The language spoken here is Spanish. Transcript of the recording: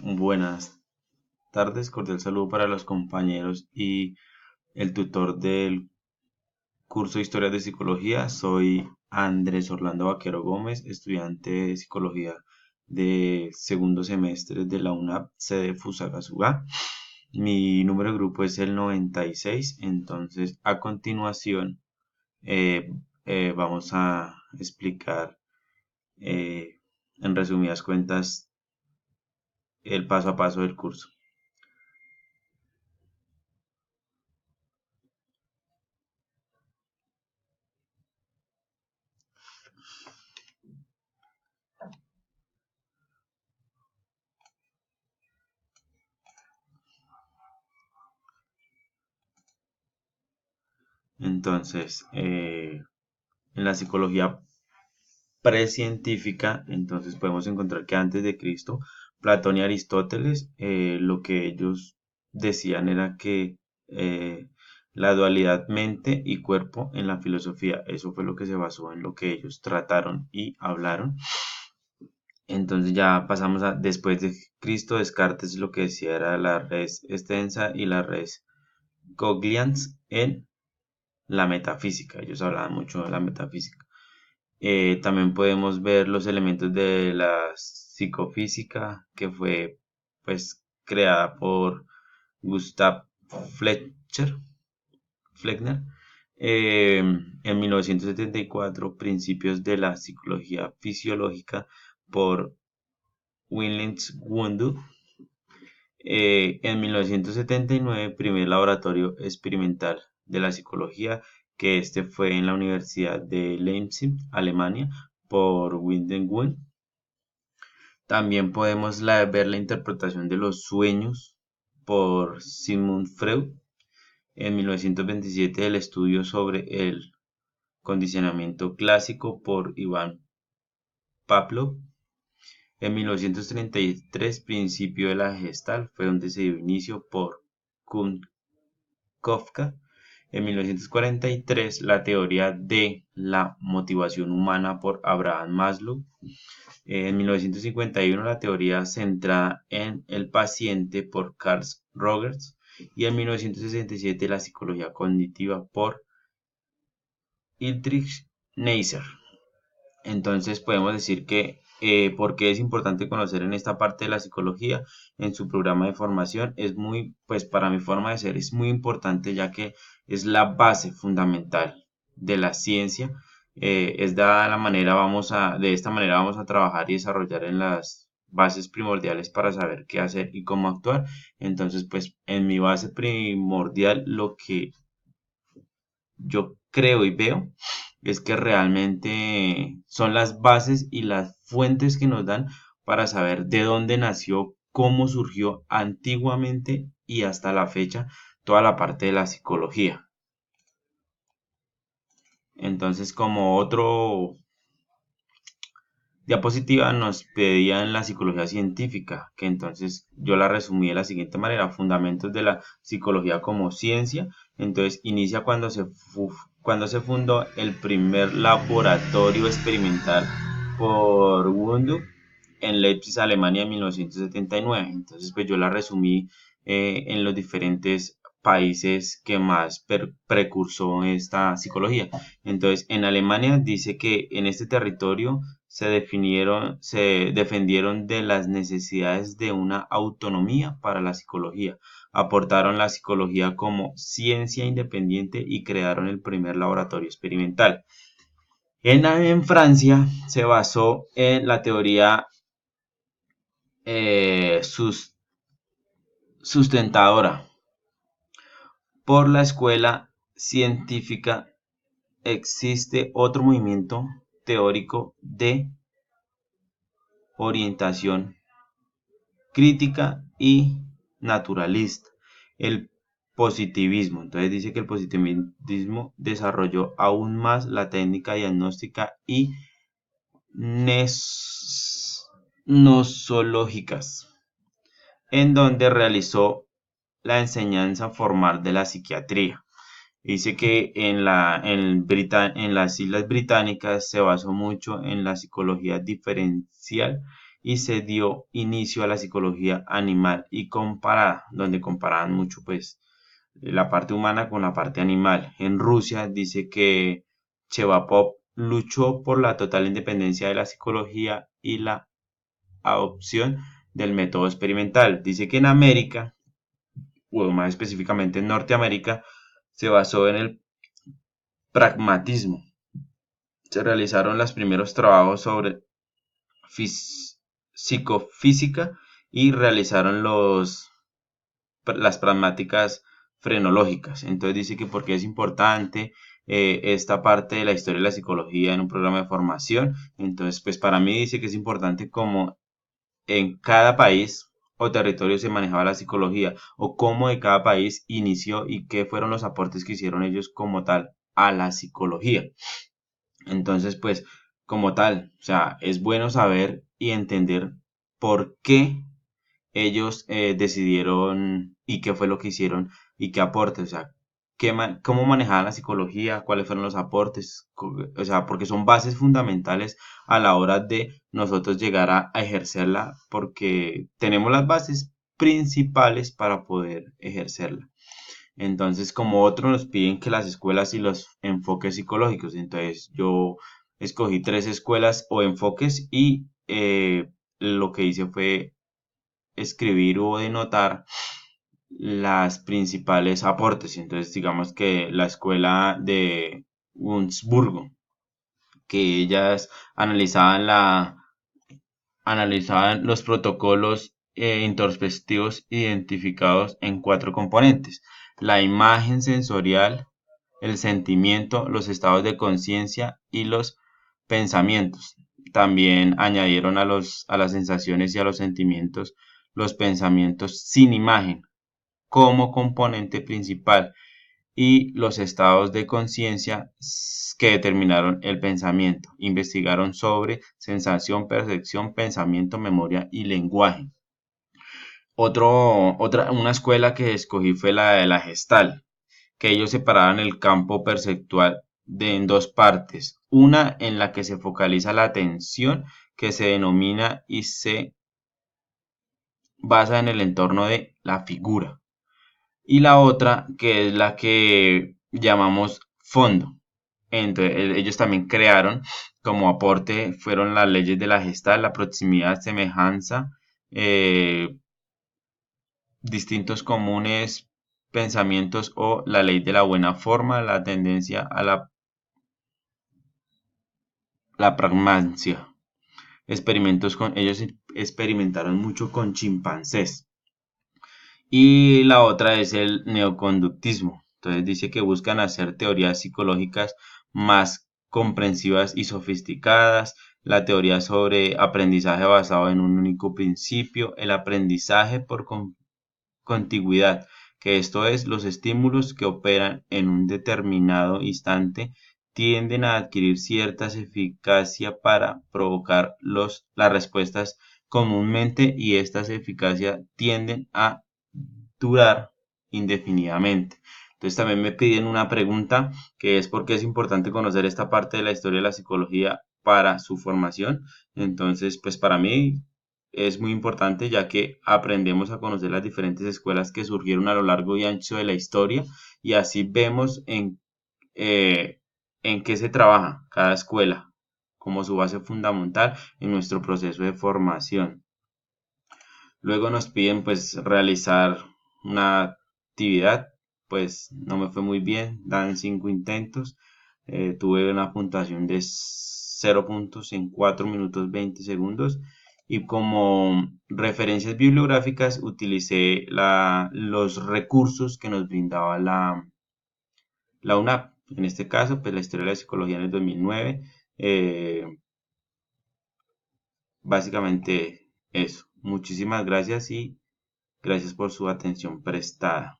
Buenas tardes, cordial saludo para los compañeros y el tutor del curso de Historia de Psicología. Soy Andrés Orlando Vaquero Gómez, estudiante de Psicología de segundo semestre de la UNAP, sede Fusagasugá. Mi número de grupo es el 96. Entonces a continuación eh, vamos a explicar en resumidas cuentas el paso a paso del curso. Entonces, en la psicología precientífica, entonces podemos encontrar que antes de Cristo, Platón y Aristóteles, lo que ellos decían era que la dualidad mente y cuerpo en la filosofía, eso fue lo que se basó en lo que ellos trataron y hablaron. Entonces ya pasamos a después de Cristo, Descartes lo que decía era la res extensa y la res cognians en la metafísica. Ellos hablaban mucho de la metafísica. También podemos ver los elementos de la psicofísica que fue pues creada por Gustav Fletcher, Fleckner en 1974, principios de la psicología fisiológica por Willens Wundt. En 1979, primer laboratorio experimental de la psicología, que este fue en la Universidad de Leipzig, Alemania, por Wilhelm Wundt. También podemos ver la interpretación de los sueños por Sigmund Freud. En 1927, el estudio sobre el condicionamiento clásico por Iván Pavlov. En 1933, principio de la Gestalt, fue donde se dio inicio por Kurt Kafka. En 1943, la teoría de la motivación humana por Abraham Maslow. En 1951, la teoría centrada en el paciente por Carl Rogers. Y en 1967, la psicología cognitiva por Friedrich Nietzsche. Entonces podemos decir que porque es importante conocer en esta parte de la psicología en su programa de formación es muy, pues para mi forma de ser es muy importante ya que es la base fundamental de la ciencia. Es dada la manera, de esta manera vamos a trabajar y desarrollar en las bases primordiales para saber qué hacer y cómo actuar. Entonces, pues en mi base primordial lo que yo creo y veo es que realmente son las bases y las fuentes que nos dan para saber de dónde nació, cómo surgió antiguamente y hasta la fecha toda la parte de la psicología. Entonces, como otro diapositiva nos pedían la psicología científica, que entonces yo la resumí de la siguiente manera: fundamentos de la psicología como ciencia. Entonces inicia cuando se fundó el primer laboratorio experimental por Wundt en Leipzig, Alemania, en 1979. Entonces pues yo la resumí en los diferentes países que más precursó esta psicología. Entonces en Alemania dice que en este territorio se defendieron de las necesidades de una autonomía para la psicología, aportaron la psicología como ciencia independiente y crearon el primer laboratorio experimental. En Francia se basó en la teoría sustentadora por la escuela científica. Existe otro movimiento teórico de orientación crítica y naturalista, el positivismo. Entonces dice que el positivismo desarrolló aún más la técnica diagnóstica y nosológicas, en donde realizó la enseñanza formal de la psiquiatría. Dice que en las Islas Británicas se basó mucho en la psicología diferencial y se dio inicio a la psicología animal y comparada, donde comparaban mucho pues la parte humana con la parte animal. En Rusia dice que Chevapov luchó por la total independencia de la psicología y la adopción del método experimental. Dice que en América, o más específicamente en Norteamérica, se basó en el pragmatismo. Se realizaron los primeros trabajos sobre psicofísica y realizaron las pragmáticas frenológicas. Entonces dice que porque es importante esta parte de la historia de la psicología en un programa de formación. Entonces, pues para mí dice que es importante como en cada país o territorio se manejaba la psicología o cómo de cada país inició y qué fueron los aportes que hicieron ellos como tal a la psicología. Entonces, pues, como tal, o sea, es bueno saber y entender por qué ellos decidieron y qué fue lo que hicieron y qué aportes, o sea, cómo manejaban la psicología, cuáles fueron los aportes, o sea, porque son bases fundamentales a la hora de nosotros llegar a ejercerla, porque tenemos las bases principales para poder ejercerla. Entonces, como otros nos piden que las escuelas y los enfoques psicológicos, entonces yo escogí tres escuelas o enfoques y lo que hice fue escribir o denotar las principales aportes. Entonces, digamos que la escuela de Wurzburgo, que ellas analizaban los protocolos introspectivos identificados en cuatro componentes: la imagen sensorial, el sentimiento, los estados de conciencia y los pensamientos. También añadieron a las sensaciones y a los sentimientos los pensamientos sin imagen como componente principal y los estados de conciencia que determinaron el pensamiento. Investigaron sobre sensación, percepción, pensamiento, memoria y lenguaje. Una escuela que escogí fue la de la Gestalt, que ellos separaban el campo perceptual en dos partes. Una en la que se focaliza la atención, que se denomina y se basa en el entorno de la figura. Y la otra que es la que llamamos fondo. Entonces, ellos también crearon como aporte, fueron las leyes de la Gestalt, la proximidad, semejanza, eh, distintos comunes pensamientos o la ley de la buena forma, la tendencia a la pragmancia. Ellos experimentaron mucho con chimpancés. Y la otra es el neoconductismo. Entonces dice que buscan hacer teorías psicológicas más comprensivas y sofisticadas, la teoría sobre aprendizaje basado en un único principio, el aprendizaje por contigüidad, que esto es, los estímulos que operan en un determinado instante tienden a adquirir cierta eficacia para provocar las respuestas comúnmente y estas eficacias tienden a durar indefinidamente. Entonces también me piden una pregunta que es por qué es importante conocer esta parte de la historia de la psicología para su formación. Entonces, pues para mí es muy importante ya que aprendemos a conocer las diferentes escuelas que surgieron a lo largo y ancho de la historia y así vemos en qué se trabaja cada escuela como su base fundamental en nuestro proceso de formación. Luego nos piden pues realizar una actividad, pues no me fue muy bien, dan 5 intentos, tuve una puntuación de 0 puntos en 4 minutos 20 segundos y como referencias bibliográficas utilicé los recursos que nos brindaba la UNAP, en este caso pues la historia de la psicología en el 2009, básicamente eso. Muchísimas gracias y gracias por su atención prestada.